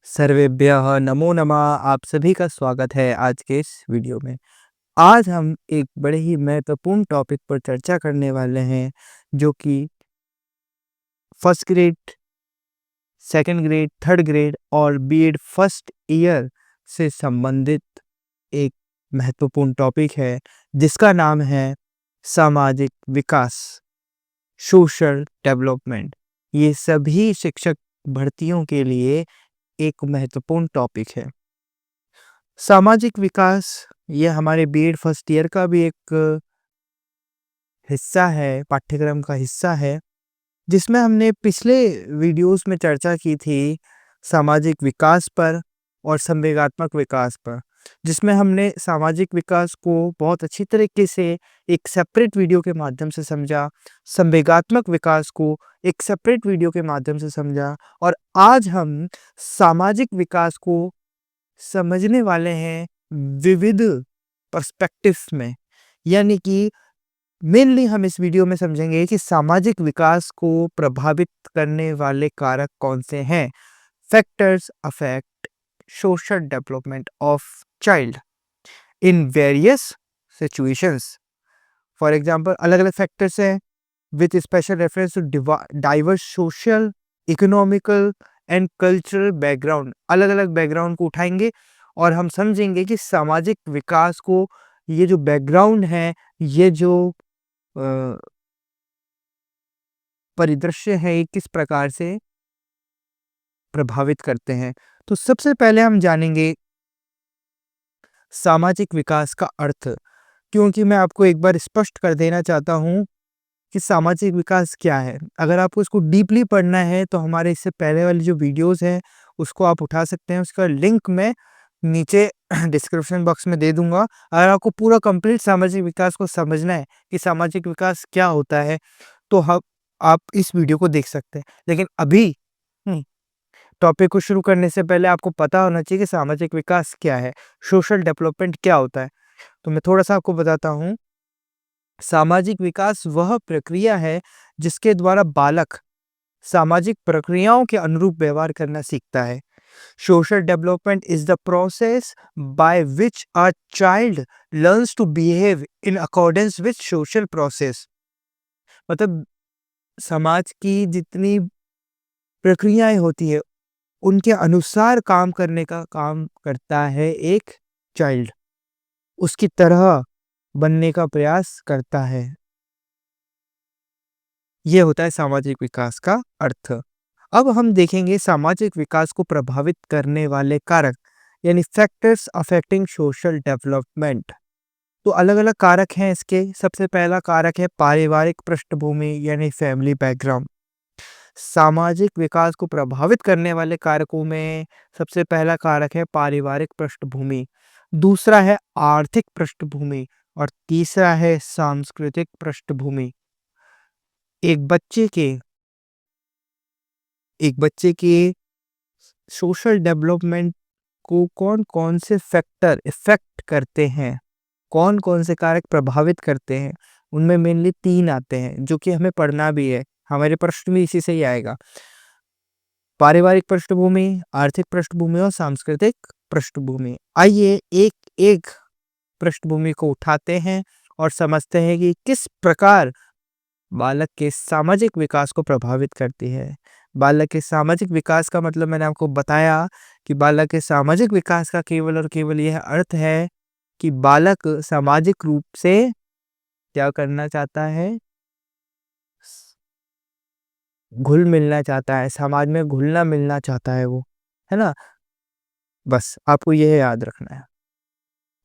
सर्वेभ्यः नमो नमः। आप सभी का स्वागत है आज के इस वीडियो में। आज हम एक बड़े ही महत्वपूर्ण टॉपिक पर चर्चा करने वाले हैं, जो कि first grade, second grade, third grade और बीएड फर्स्ट ईयर से संबंधित एक महत्वपूर्ण टॉपिक है, जिसका नाम है सामाजिक विकास, सोशल डेवलपमेंट। ये सभी शिक्षक भर्तियों के लिए एक महत्वपूर्ण टॉपिक है। सामाजिक विकास ये हमारे बीएड फर्स्ट ईयर का भी एक हिस्सा है, पाठ्यक्रम का हिस्सा है, जिसमें हमने पिछले वीडियोस में चर्चा की थी सामाजिक विकास पर और संवेगात्मक विकास पर, जिसमें हमने सामाजिक विकास को बहुत अच्छी तरीके से एक सेपरेट वीडियो के माध्यम से समझा, संवेगात्मक विकास को एक सेपरेट वीडियो के माध्यम से समझा, और आज हम सामाजिक विकास को समझने वाले हैं विविध पर्सपेक्टिव्स में। यानी कि मेनली हम इस वीडियो में समझेंगे कि सामाजिक विकास को प्रभावित करने वाले कारक कौन से हैं। Factors affect social development of child in various situations. For example, अलग अलग फैक्टर्स हैं with special reference to diverse social, economical and cultural background. अलग अलग बैकग्राउंड को उठाएंगे और हम समझेंगे कि सामाजिक विकास को ये जो बैकग्राउंड है, ये जो परिदृश्य है, ये किस प्रकार से प्रभावित करते हैं। तो सबसे पहले हम जानेंगे सामाजिक विकास का अर्थ, क्योंकि मैं आपको एक बार स्पष्ट कर देना चाहता हूँ कि सामाजिक विकास क्या है। अगर आपको इसको डीपली पढ़ना है तो हमारे इससे पहले वाली जो वीडियोस हैं उसको आप उठा सकते हैं। उसका लिंक मैं नीचे डिस्क्रिप्शन बॉक्स में दे दूंगा। अगर आपको पूरा कंप्लीट सामाजिक विकास को समझना है कि सामाजिक विकास क्या होता है, तो आप इस वीडियो को देख सकते हैं। लेकिन अभी टॉपिक को शुरू करने से पहले आपको पता होना चाहिए कि सामाजिक विकास क्या है, सोशल डेवलपमेंट क्या होता है। तो मैं थोड़ा सा आपको बताता हूँ। सामाजिक विकास वह प्रक्रिया है जिसके द्वारा बालक सामाजिक प्रक्रियाओं के अनुरूप व्यवहार करना सीखता है। Social development is the process by which a child learns to behave in accordance with social process. मतलब समाज की जितनी प्रक्रियाएं होती है, उनके अनुसार काम करने का काम करता है एक चाइल्ड, उसकी तरह बनने का प्रयास करता है। ये होता है सामाजिक विकास का अर्थ। अब हम देखेंगे सामाजिक विकास को प्रभावित करने वाले कारक, यानी फैक्टर्स अफेक्टिंग सोशल डेवलपमेंट। तो अलग अलग कारक हैं इसके। सबसे पहला कारक है पारिवारिक पृष्ठभूमि, यानी फैमिली बैकग्राउंड। सामाजिक विकास को प्रभावित करने वाले कारकों में सबसे पहला कारक है पारिवारिक पृष्ठभूमि, दूसरा है आर्थिक पृष्ठभूमि और तीसरा है सांस्कृतिक पृष्ठभूमि। एक बच्चे के एक बच्चे के सोशल डेवलपमेंट को कौन-कौन से फैक्टर इफ़ेक्ट करते हैं, कौन-कौन से कारक प्रभावित करते हैं, उनमें मेनली 3 आते हैं, जो कि हमें पढ़ना भी है। हमारे प्रश्न भी इसी से ही आएगा। पारिवारिक पृष्ठभूमि, आर्थिक पृष्ठभूमि और सांस्कृतिक पृष्ठभूमि। आइए एक-एक पृष्ठभूमि को उठाते हैं और समझते हैं कि किस प्रकार बालक के सामाजिक विकास को प्रभावित करती है। बालक के सामाजिक विकास का मतलब मैंने आपको बताया कि बालक के सामाजिक विकास का केवल और केवल यह अर्थ है कि बालक सामाजिक रूप से क्या करना चाहता है, घुल मिलना चाहता है, समाज में घुलना मिलना चाहता है वो, है ना? बस आपको यह याद रखना है।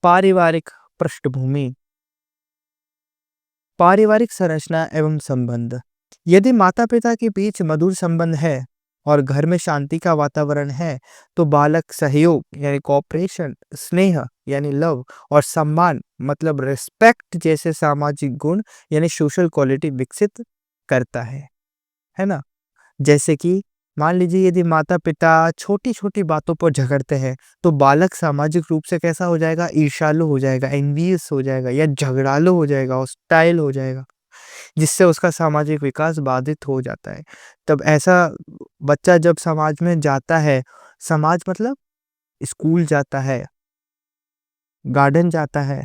पारिवारिक पृष्ठभूमि, पारिवारिक संरचना एवं संबंध। यदि माता पिता के बीच मधुर संबंध है और घर में शांति का वातावरण है, तो बालक सहयोग यानी कोऑपरेशन, स्नेह यानी लव और सम्मान मतलब रिस्पेक्ट जैसे सामाजिक गुण यानी सोशल क्वालिटी विकसित करता है ना? जैसे कि मान लीजिए यदि माता पिता छोटी छोटी बातों पर झगड़ते हैं, तो बालक सामाजिक रूप से कैसा हो जाएगा, ईर्ष्यालु हो जाएगा, एनवियस हो जाएगा या झगड़ालू हो जाएगा, हॉस्टाइल हो जाएगा, जिससे उसका सामाजिक विकास बाधित हो जाता है। तब ऐसा बच्चा जब समाज में जाता है, समाज मतलब स्कूल जाता है, गार्डन जाता है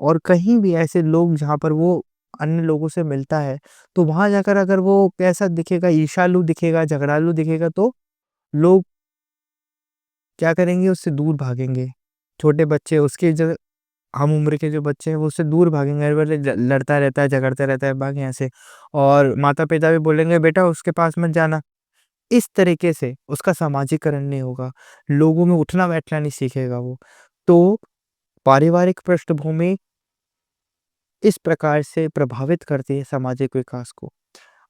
और कहीं भी ऐसे लोग जहाँ पर वो अन्य लोगों से मिलता है, तो वहाँ जाकर अगर वो कैसा दिखेगा, ईर्ष्यालु दिखेगा, झगड़ालू दिखेगा तो लोग क्या करेंगे, उससे दूर भागेंगे। छोटे बच्चे उसके ज हम उम्र के जो बच्चे हैं वो उससे दूर भागेंगे, अरे बोले लड़ता रहता है, झगड़ता रहता है, भाग यहाँ से। और माता-पिता भी बोलेंगे बेटा उसके पास मत जाना। इस तरीके से उसका सामाजिकरण नहीं होगा, लोगों में उठना-बैठना नहीं सीखेगा वो। तो पारिवारिक पृष्ठभूमि इस प्रकार से प्रभावित करती है सामाजिक विकास को।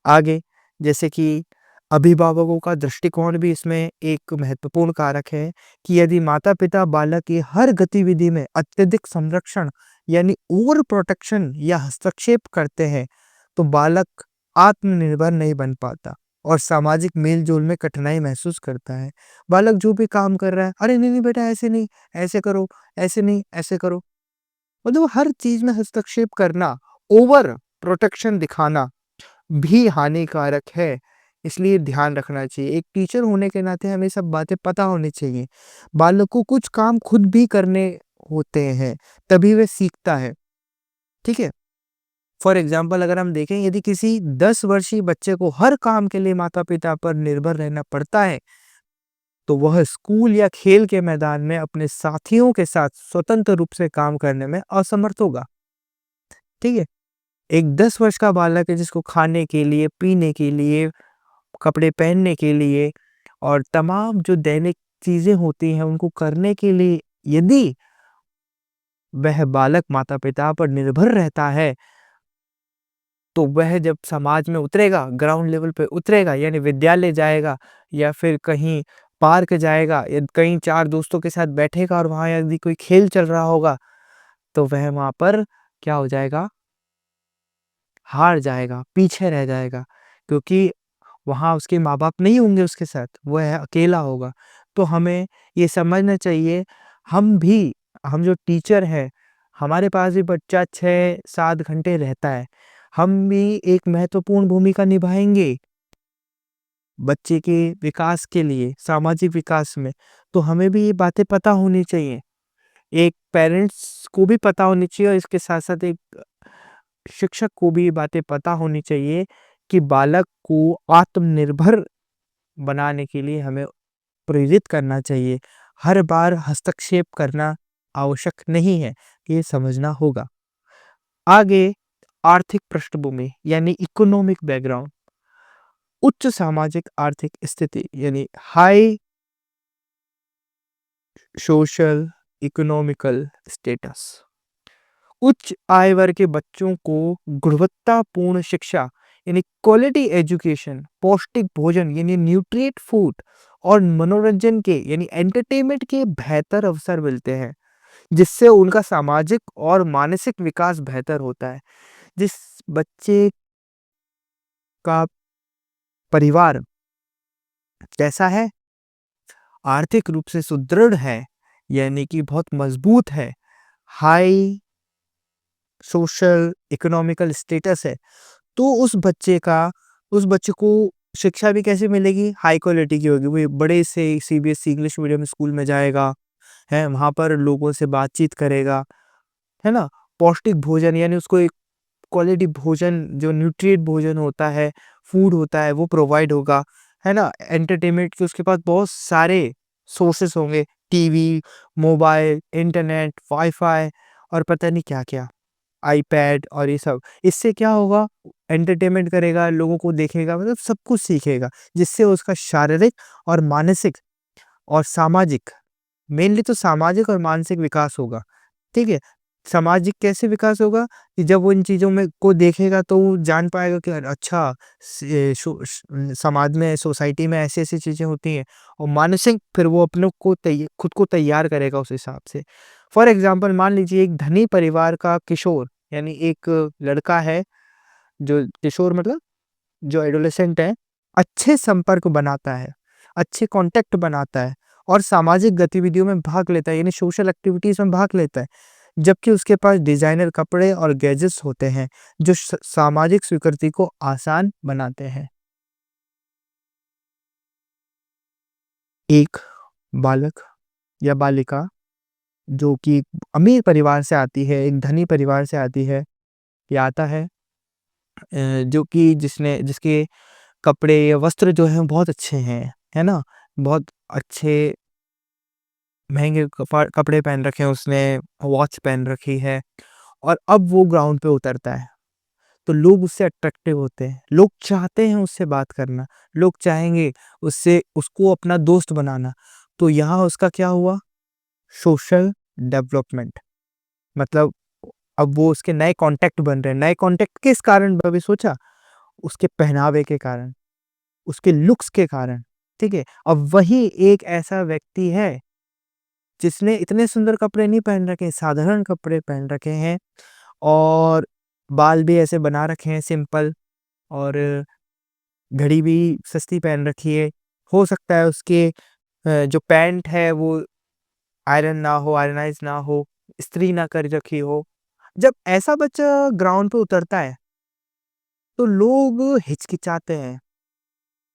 आगे जैसे कि अभिभावकों का दृष्टिकोण भी इसमें एक महत्वपूर्ण कारक है कि यदि माता-पिता बालक की हर गतिविधि में अत्यधिक संरक्षण यानी ओवर प्रोटेक्शन या हस्तक्षेप करते हैं, तो बालक आत्मनिर्भर नहीं बन पाता और सामाजिक मेल-जोल में कठिनाई महसूस करता है। बालक जो भी काम कर रहा है, "अरे! नहीं, नहीं बेटा ऐसे नहीं, ऐसे करो, ऐसे नहीं, ऐसे करो।" मतलब हर चीज़ में हस्तक्षेप करना, ओवर प्रोटेक्शन दिखाना भी हानिकारक है, इसलिए ध्यान रखना चाहिए। एक टीचर होने के नाते हमें सब बातें पता होनी चाहिए। बालक को कुछ काम खुद भी करने होते हैं, तभी वह सीखता है, ठीक है? फॉर एग्ज़ाम्पल अगर हम देखें यदि किसी 10 वर्षीय बच्चे को हर काम के लिए माता-पिता पर निर्भर रहना पड़ता है, तो वह स्कूल या खेल के मैदान में अपने साथियों के साथ स्वतंत्र रूप से काम करने में असमर्थ होगा, ठीक है? एक 10 वर्ष का बालक है जिसको खाने के लिए, पीने के लिए, कपड़े पहनने के लिए और तमाम जो दैनिक चीज़ें होती हैं उनको करने के लिए यदि वह बालक माता-पिता पर निर्भर रहता है, तो वह जब समाज में उतरेगा, ग्राउंड लेवल पे उतरेगा यानी विद्यालय जाएगा या फिर कहीं पार्क जाएगा या कहीं 4 दोस्तों के साथ बैठेगा और वहाँ यदि कोई खेल चल रहा होगा, तो वह वहाँ पर क्या हो जाएगा? हार जाएगा, पीछे रह जाएगा क्योंकि वहाँ उसके माँ-बाप नहीं होंगे उसके साथ, वह अकेला होगा। तो हमें ये समझना चाहिए हम जो टीचर हैं, हमारे पास भी बच्चा 6-7 घंटे रहता है, हम भी एक महत्वपूर्ण भूमिका निभाएँगे बच्चे के विकास के लिए, सामाजिक विकास में। तो हमें भी ये बातें पता होनी चाहिए। एक पेरेंट्स को भी पता होनी चाहिए और इसके साथ-साथ एक शिक्षक को भी ये बातें पता होनी चाहिए कि बालक को आत्मनिर्भर बनाने के लिए हमें प्रेरित करना चाहिए। हर बार हस्तक्षेप करना आवश्यक नहीं है, ये समझना होगा। आगे आर्थिक पृष्ठभूमि यानी इकोनॉमिक बैकग्राउंड, उच्च सामाजिक आर्थिक स्थिति यानी हाई सोशल इकोनॉमिकल स्टेटस। उच्च आय वर्ग के बच्चों को गुणवत्तापूर्ण शिक्षा यानी क्वालिटी एजुकेशन, पौष्टिक भोजन यानी न्यूट्रिएंट फूड और मनोरंजन के यानी एंटरटेनमेंट के बेहतर अवसर मिलते हैं, जिससे उनका सामाजिक और मानसिक विकास बेहतर होता है। जिस बच्चे का परिवार कैसा है, आर्थिक रूप से सुदृढ़ है, यानी कि बहुत मजबूत है, हाई सोशल इकोनॉमिकल स्टेटस है, तो उस बच्चे को शिक्षा भी कैसे मिलेगी? हाई क्वालिटी की होगी। वो बड़े से सीबीएसई इंग्लिश मीडियम स्कूल में जाएगा, हैं? वहाँ पर लोगों से बातचीत करेगा, है ना? पौष्टिक भोजन यानी उसको एक क्वालिटी भोजन जो न्यूट्रिएंट भोजन होता है, फूड होता है वो प्रोवाइड होगा, है ना? एंटरटेनमेंट के उसके पास बहुत सारे सोर्सेस होंगे, टीवी, मोबाइल, इंटरनेट, वाई-फाई और पता नहीं क्या-क्या। आईपैड और ये सब। इससे क्या होगा? एंटरटेनमेंट करेगा, लोगों को देखेगा मतलब सब कुछ सीखेगा, जिससे उसका शारीरिक और मानसिक और सामाजिक मेनली तो सामाजिक और मानसिक विकास होगा, ठीक है? सामाजिक कैसे विकास होगा? कि जब वो इन चीज़ों में को देखेगा तो वो जान पाएगा कि अच्छा समाज में, सोसाइटी में ऐसी-ऐसी चीज़ें होती हैं और मानसिक फिर वो अपने को खुद को तैयार करेगा उस हिसाब से। फॉर एग्ज़ाम्पल मान लीजिए एक धनी परिवार का किशोर यानी एक लड़का है, जो किशोर मतलब जो एडोलेसेंट है, अच्छे संपर्क बनाता है, अच्छे कॉन्टैक्ट बनाता है और सामाजिक गतिविधियों में भाग लेता है यानी सोशल एक्टिविटीज़ में भाग लेता है। जबकि उसके पास डिज़ाइनर कपड़े और गैजेट्स होते हैं, जो सामाजिक स्वीकृति को आसान बनाते हैं। एक बालक या बालिका जो कि अमीर परिवार से आती है, एक धनी परिवार से आती है या आता है, जो कि जिसके कपड़े या वस्त्र जो हैं बहुत अच्छे हैं, है ना? बहुत अच्छे महँगे कपड़े पहन रखे हैं उसने, वॉच पहन रखी है और अब वो ग्राउंड पे उतरता है, तो लोग उससे अट्रैक्टिव होते हैं। लोग चाहते हैं उससे बात करना, लोग चाहेंगे उसको अपना दोस्त बनाना। तो यहाँ उसका क्या हुआ? Social development. मतलब अब वो उसके नए कॉन्टैक्ट बन रहे हैं। नए कॉन्टैक्ट किस कारण कभी सोचा? उसके पहनावे के कारण, उसके लुक्स के कारण, ठीक है? अब वही एक ऐसा व्यक्ति है जिसने इतने सुंदर कपड़े नहीं पहन रखे हैं, साधारण कपड़े पहन रखे हैं और बाल भी ऐसे बना रखे हैं सिंपल और घड़ी भी सस्ती पहन रखी है। हो सकता है उसके जो पैंट है वो आयरन ना हो, आयरनाइज़ ना हो, इस्त्री ना कर रखी हो। जब ऐसा बच्चा ग्राउंड पे उतरता है, तो लोग हिचकिचाते हैं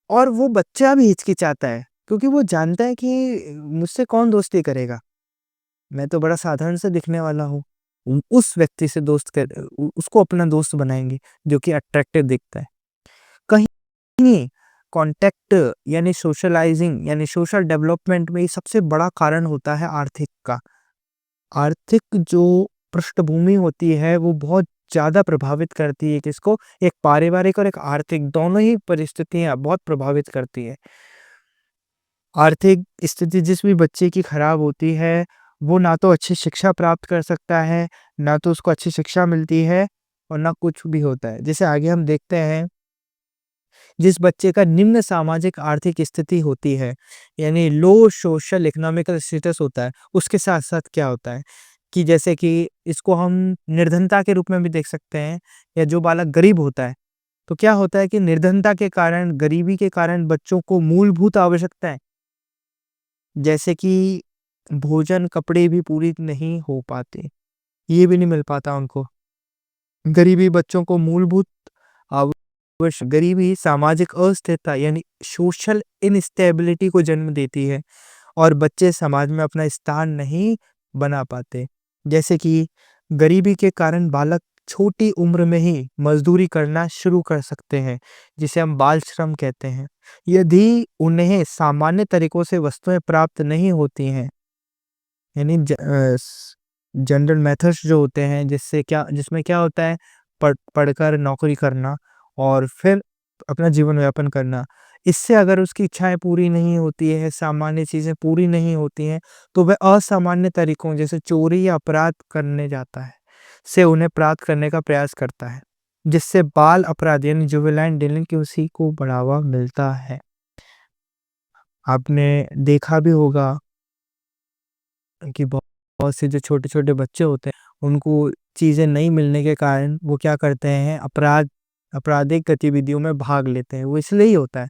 और वो बच्चा भी हिचकिचाता है क्योंकि वो जानता है कि मुझसे कौन दोस्ती करेगा? मैं तो बड़ा साधारण से दिखने वाला हूँ। उस व्यक्ति से उसको अपना दोस्त बनाएँगे जो कि अट्रैक्टिव दिखता है। कहीं कॉन्टैक्ट यानी सोशलाइज़िंग यानी सोशल डेवलपमेंट में सबसे बड़ा कारण होता है आर्थिक का। आर्थिक जो पृष्ठभूमि होती है वो बहुत ज़्यादा प्रभावित करती है किसको? एक पारिवारिक और एक आर्थिक दोनों ही परिस्थितियाँ बहुत प्रभावित करती है। आर्थिक स्थिति जिस भी बच्चे की खराब होती है, वो ना तो अच्छी शिक्षा प्राप्त कर सकता है, ना तो उसको अच्छी शिक्षा मिलती है और ना कुछ भी होता है। जैसे आगे हम देखते हैं, जिस बच्चे का निम्न सामाजिक आर्थिक स्थिति होती है, यानी लो सोशल इकोनॉमिकल स्टेटस होता है, उसके साथ-साथ क्या होता है कि जैसे कि इसको हम निर्धनता के रूप में भी देख सकते हैं या जो बालक गरीब होता है, तो क्या होता है कि निर्धनता के कारण, गरीबी के कारण बच्चों को मूलभूत आवश्यकताएँ जैसे कि भोजन, कपड़े भी पूरी नहीं हो पाते। ये भी नहीं मिल पाता उनको। गरीबी बच्चों को मूलभूत गरीबी सामाजिक अस्थिरता यानी सोशल इनस्टेबिलिटी को जन्म देती है और बच्चे समाज में अपना स्थान नहीं बना पाते। जैसे कि गरीबी के कारण बालक छोटी उम्र में ही मज़दूरी करना शुरू कर सकते हैं, जिसे हम बाल श्रम कहते हैं। यदि उन्हें सामान्य तरीकों से वस्तुएँ प्राप्त नहीं होती हैं, यानी जनरल मेथड्स जो होते हैं जिसमें क्या होता है पढ़कर नौकरी करना और फिर अपना जीवन यापन करना। इससे अगर उसकी इच्छाएँ पूरी नहीं होती है, सामान्य चीज़ें पूरी नहीं होती हैं, तो वह असामान्य तरीकों जैसे चोरी या अपराध करने जाता है, से उन्हें प्राप्त करने का प्रयास करता है, जिससे बाल अपराध यानी जुवेनाइल डेलिंक्वेंसी को बढ़ावा मिलता है। आपने देखा भी होगा कि बहुत से जो छोटे-छोटे बच्चे होते हैं, उनको चीज़ें नहीं मिलने के कारण वो क्या करते हैं, आपराधिक गतिविधियों में भाग लेते हैं। वो इसलिए ही होता है।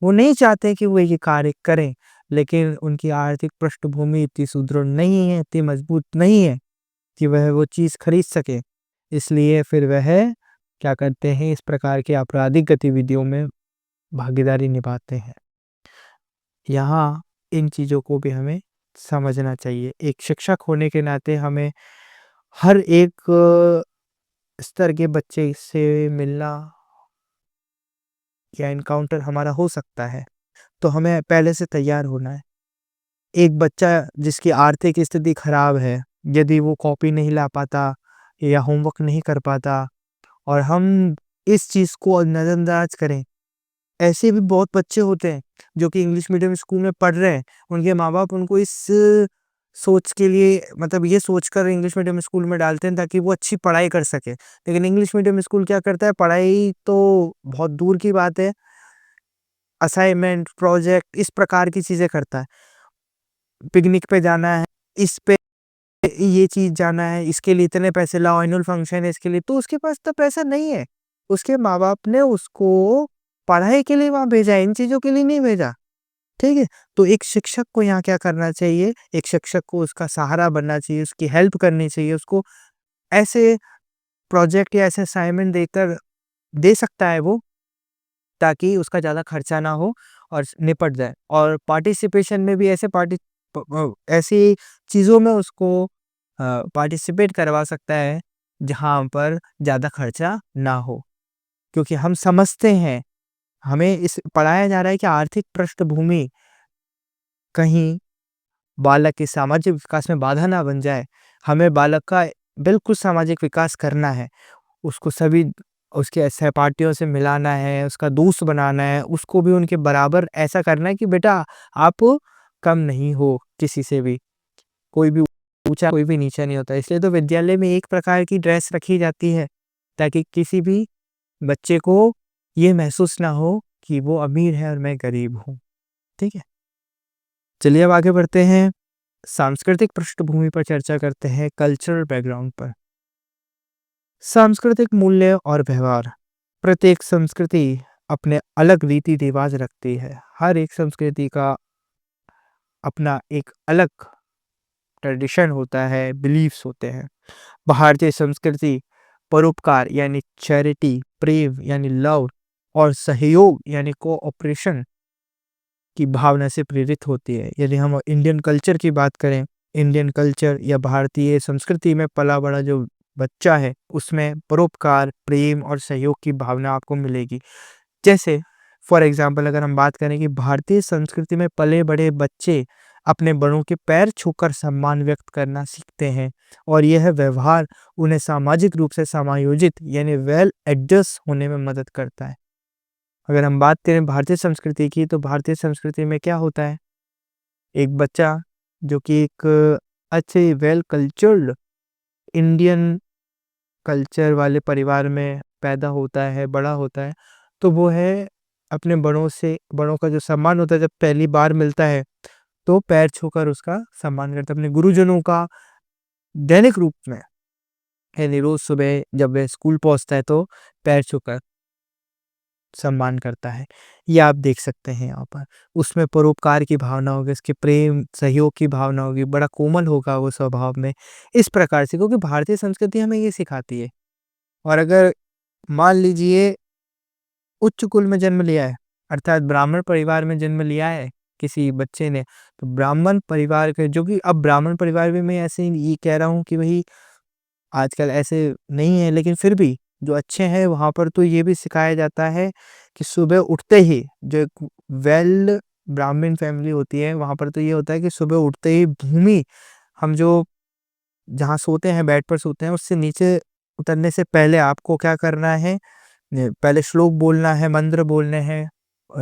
वो नहीं चाहते कि वो ये कार्य करें, लेकिन उनकी आर्थिक पृष्ठभूमि इतनी सुदृढ़ नहीं है, इतनी मजबूत नहीं है कि वह वो चीज़ खरीद सकें। इसलिए फिर वह क्या करते हैं, इस प्रकार की आपराधिक गतिविधियों में भागीदारी निभाते हैं। यहाँ इन चीज़ों को भी हमें समझना चाहिए। एक शिक्षक होने के नाते हमें हर एक स्तर के बच्चे से मिलना या एनकाउंटर हमारा हो सकता है, तो हमें पहले से तैयार होना है। एक बच्चा जिसकी आर्थिक स्थिति खराब है, यदि वो कॉपी नहीं ला पाता या होमवर्क नहीं कर पाता और हम इस चीज़ को नज़रअंदाज करें, ऐसे भी बहुत बच्चे होते हैं जो कि इंग्लिश मीडियम स्कूल में पढ़ रहे हैं। उनके माँ-बाप उनको इस सोच के लिए मतलब ये सोचकर इंग्लिश मीडियम स्कूल में डालते हैं ताकि वो अच्छी पढ़ाई कर सकें। लेकिन इंग्लिश मीडियम स्कूल क्या करता है, पढ़ाई तो बहुत दूर की बात है, असाइनमेंट, प्रोजेक्ट इस प्रकार की चीज़ें करता है। पिकनिक पे जाना है, इस पे ये चीज़ जाना है, इसके लिए इतने पैसे लाओ, एनुअल फंक्शन है इसके लिए, तो उसके पास तो पैसा नहीं है। उसके माँ-बाप ने उसको पढ़ाई के लिए वहाँ भेजा है, इन चीज़ों के लिए नहीं भेजा। ठीक है? तो एक शिक्षक को यहाँ क्या करना चाहिए, एक शिक्षक को उसका सहारा बनना चाहिए, उसकी हेल्प करनी चाहिए, उसको ऐसे प्रोजेक्ट या ऐसे असाइनमेंट देकर दे सकता है वो, ताकि उसका ज़्यादा खर्चा ना हो और निपट जाए। और पार्टिसिपेशन में भी ऐसी चीज़ों में उसको पार्टिसिपेट करवा सकता है जहाँ पर ज़्यादा खर्चा ना हो। क्योंकि हम समझते हैं, हमें इस पढ़ाया जा रहा है कि आर्थिक पृष्ठभूमि कहीं बालक के सामाजिक विकास में बाधा ना बन जाए। हमें बालक का बिल्कुल सामाजिक विकास करना है। उसको सभी उसके सहपाठियों से मिलाना है, उसका दोस्त बनाना है, उसको भी उनके बराबर ऐसा करना है कि बेटा आप कम नहीं हो किसी से भी। कोई भी ऊँचा, कोई भी नीचा नहीं होता। इसलिए तो विद्यालय में एक प्रकार की ड्रेस रखी जाती है, ताकि किसी भी बच्चे को ये महसूस ना हो कि वो अमीर है और मैं गरीब हूँ। ठीक है? चलिए अब आगे बढ़ते हैं। सांस्कृतिक पृष्ठभूमि पर चर्चा करते हैं, कल्चरल बैकग्राउंड पर। सांस्कृतिक मूल्य और व्यवहार। प्रत्येक संस्कृति अपने अलग रीति-रिवाज रखती है। हर एक संस्कृति का अपना एक अलग ट्रेडिशन होता है, बिलीफ्स होते हैं। भारतीय संस्कृति परोपकार यानी चैरिटी, प्रेम यानी लव और सहयोग यानी कोऑपरेशन की भावना से प्रेरित होती है। यदि हम इंडियन कल्चर की बात करें, इंडियन कल्चर या भारतीय संस्कृति में पला-बड़ा जो बच्चा है, उसमें परोपकार, प्रेम और सहयोग की भावना आपको मिलेगी। जैसे फॉर एग्ज़ाम्पल अगर हम बात करें कि भारतीय संस्कृति में पले-बड़े बच्चे अपने बड़ों के पैर छूकर सम्मान व्यक्त करना सीखते हैं और यह व्यवहार उन्हें सामाजिक रूप से समायोजित यानी वेल एडजस्ट होने में मदद करता है। अगर हम बात करें भारतीय संस्कृति की, तो भारतीय संस्कृति में क्या होता है? एक बच्चा जो कि एक अच्छे वेल कल्चर्ड इंडियन कल्चर वाले परिवार में पैदा होता है, बड़ा होता है, तो वो है अपने बड़ों का जो सम्मान होता है जब पहली बार मिलता है, तो पैर छूकर उसका सम्मान करता है। अपने गुरुजनों का दैनिक रूप में यानी रोज़ सुबह जब वह स्कूल पहुँचता है तो पैर छूकर सम्मान करता है। ये आप देख सकते हैं यहाँ पर। उसमें परोपकार की भावना होगी, उसके प्रेम, सहयोग की भावना होगी, बड़ा कोमल होगा वो स्वभाव में। इस प्रकार से क्योंकि भारतीय संस्कृति हमें ये सिखाती है। और अगर मान लीजिए उच्च कुल में जन्म लिया है, अर्थात ब्राह्मण परिवार में जन्म लिया है किसी बच्चे ने, तो ब्राह्मण परिवार के जो कि अब ब्राह्मण परिवार भी मैं ऐसे ही ये कह रहा हूँ कि भई आजकल ऐसे नहीं है, लेकिन फिर भी जो अच्छे हैं वहाँ पर तो ये भी सिखाया जाता है कि सुबह उठते ही जो एक वेल ब्राह्मण फैमिली होती है, वहाँ पर तो ये होता है कि सुबह उठते ही भूमि हम जो जहाँ सोते हैं, बेड पर सोते हैं, उससे नीचे उतरने से पहले आपको क्या करना है, पहले श्लोक बोलना है, मंत्र बोलने हैं,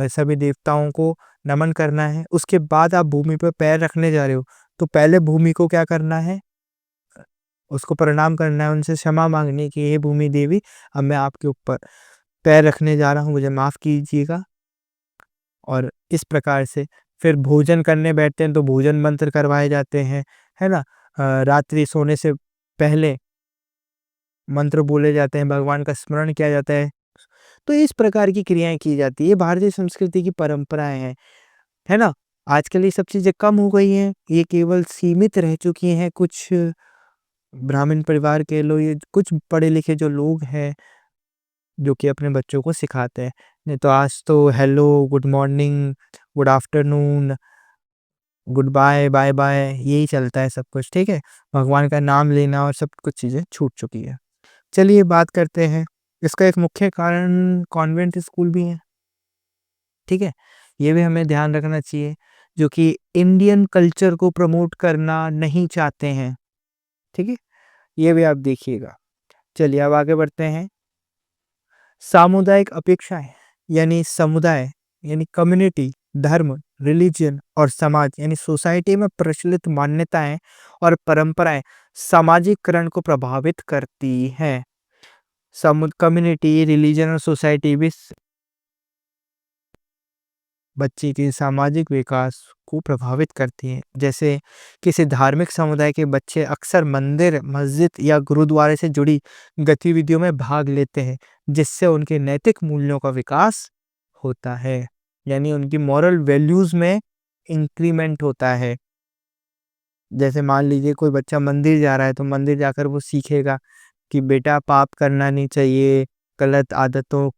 सभी देवताओं को नमन करना है। उसके बाद आप भूमि पे पैर रखने जा रहे हो, तो पहले भूमि को क्या करना है, उसको प्रणाम करना है, उनसे क्षमा माँगनी है कि हे भूमि देवी, अब मैं आपके ऊपर पैर रखने जा रहा हूँ, मुझे माफ़ कीजिएगा। और इस प्रकार से फिर भोजन करने बैठते हैं, तो भोजन मंत्र करवाए जाते हैं, है ना? रात्रि सोने से पहले मंत्र बोले जाते हैं, भगवान का स्मरण किया जाता है। तो इस प्रकार की क्रियाएँ की जाती है, ये भारतीय संस्कृति की परंपराएँ हैं, है ना? आजकल ये सब चीज़ें कम हो गई हैं, ये केवल सीमित रह चुकी हैं कुछ ब्राह्मण परिवार के लोग, ये कुछ पढ़े-लिखे जो लोग हैं, जो कि अपने बच्चों को सिखाते हैं। नहीं तो आज तो hello, good morning, good afternoon, good bye, bye bye यही चलता है सब कुछ, ठीक है? भगवान का नाम लेना और सब कुछ चीज़ें छूट चुकी है। चलिए बात करते हैं, इसका एक मुख्य कारण कॉन्वेंट स्कूल भी है, ठीक है? ये भी हमें ध्यान रखना चाहिए, जो कि इंडियन कल्चर को प्रमोट करना नहीं चाहते हैं, ठीक है? ये भी आप देखिएगा। चलिए अब आगे बढ़ते हैं। सामुदायिक अपेक्षाएँ यानी समुदाय यानी कम्युनिटी, धर्म, रिलिजन और समाज यानी सोसाइटी में प्रचलित मान्यताएँ और परंपराएँ सामाजिकरण को प्रभावित करती हैं। कम्युनिटी, रिलिजन और सोसाइटी भी बच्चे के सामाजिक विकास को प्रभावित करती हैं। जैसे किसी धार्मिक समुदाय के बच्चे अक्सर मंदिर, मस्जिद या गुरुद्वारे से जुड़ी गतिविधियों में भाग लेते हैं, जिससे उनके नैतिक मूल्यों का विकास होता है। यानी उनकी मॉरल वैल्यूज़ में इंक्रीमेंट होता है। जैसे मान लीजिए कोई बच्चा मंदिर जा रहा है, तो मंदिर जाकर वो सीखेगा कि बेटा पाप करना नहीं चाहिए, गलत आदतों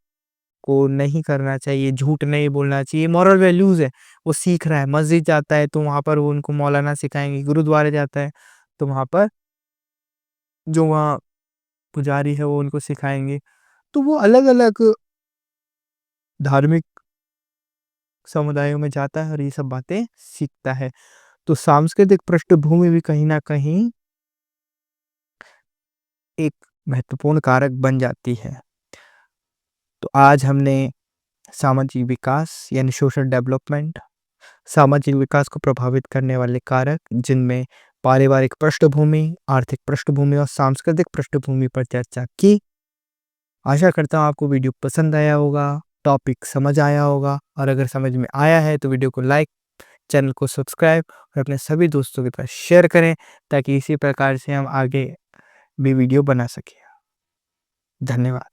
को नहीं करना चाहिए, झूठ नहीं बोलना चाहिए, मॉरल वैल्यूज़ है, वो सीख रहा है। मस्जिद जाता है तो वहाँ पर वो उनको मौलाना सिखाएँगे, गुरुद्वारे जाता है तो वहाँ पर जो वहाँ पुजारी है वो उनको सिखाएँगे। तो वो अलग-अलग धार्मिक समुदायों में जाता है और ये सब बातें सीखता है। तो सांस्कृतिक पृष्ठभूमि भी कहीं न कहीं एक महत्वपूर्ण कारक बन जाती है। तो आज हमने सामाजिक विकास यानी सोशल डेवलपमेंट, सामाजिक विकास को प्रभावित करने वाले कारक जिनमें पारिवारिक पृष्ठभूमि, आर्थिक पृष्ठभूमि और सांस्कृतिक पृष्ठभूमि पर चर्चा की। आशा करता हूँ आपको वीडियो पसंद आया होगा, टॉपिक समझ आया होगा और अगर समझ में आया है तो वीडियो को लाइक, चैनल को सब्सक्राइब और अपने सभी दोस्तों के पास शेयर करें ताकि इसी प्रकार से हम आगे भी वीडियो बना सकें। धन्यवाद।